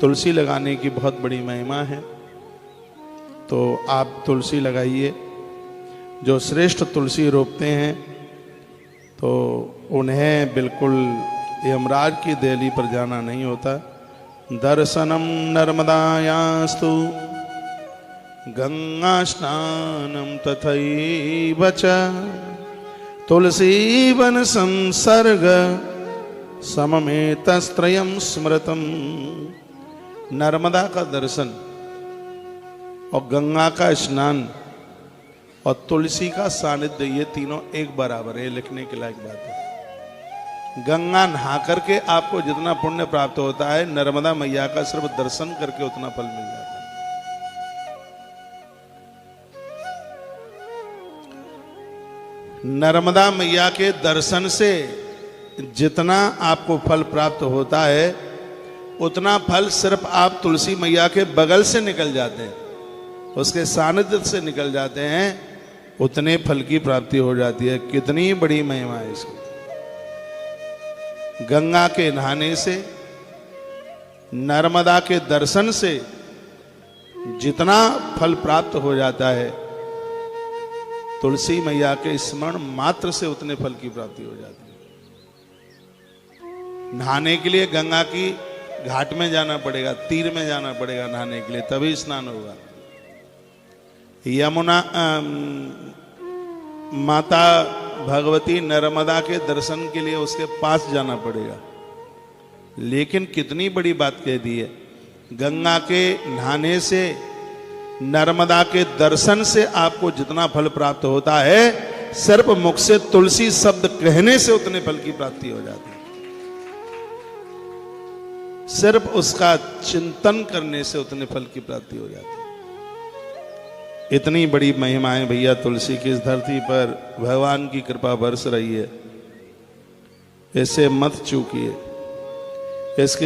तुलसी लगाने की बहुत बड़ी महिमा है। तो आप तुलसी लगाइए। जो श्रेष्ठ तुलसी रोपते हैं तो उन्हें बिल्कुल यमराज की देहली पर जाना नहीं होता। दर्शनम नर्मदायास्तु गंगा स्नानम तथैव च तुलसी वन संसर्ग सममेतस्त्रयं स्मृतम। नर्मदा का दर्शन और गंगा का स्नान और तुलसी का सानिध्य, ये तीनों एक बराबर है। लिखने के लायक बात है। गंगा नहा करके आपको जितना पुण्य प्राप्त होता है, नर्मदा मैया का सिर्फ दर्शन करके उतना फल मिल जाता है। नर्मदा मैया के दर्शन से जितना आपको फल प्राप्त होता है, उतना फल सिर्फ आप तुलसी मैया के बगल से निकल जाते हैं, उसके सानिध्य से निकल जाते हैं, उतने फल की प्राप्ति हो जाती है। कितनी बड़ी महिमा है इसकी। गंगा के नहाने से, नर्मदा के दर्शन से जितना फल प्राप्त हो जाता है, तुलसी मैया के स्मरण मात्र से उतने फल की प्राप्ति हो जाती है। नहाने के लिए गंगा की घाट में जाना पड़ेगा, तीर में जाना पड़ेगा नहाने के लिए, तभी स्नान होगा। यमुना माता भगवती नर्मदा के दर्शन के लिए उसके पास जाना पड़ेगा। लेकिन कितनी बड़ी बात कह दी है। गंगा के नहाने से, नर्मदा के दर्शन से आपको जितना फल प्राप्त होता है, सिर्फ मुख से तुलसी शब्द कहने से उतने फल की प्राप्ति हो जाती है। सिर्फ उसका चिंतन करने से उतने फल की प्राप्ति हो जाती है। इतनी बड़ी महिमा है भैया तुलसी की। इस धरती पर भगवान की कृपा बरस रही है, ऐसे मत चूकिए। इसके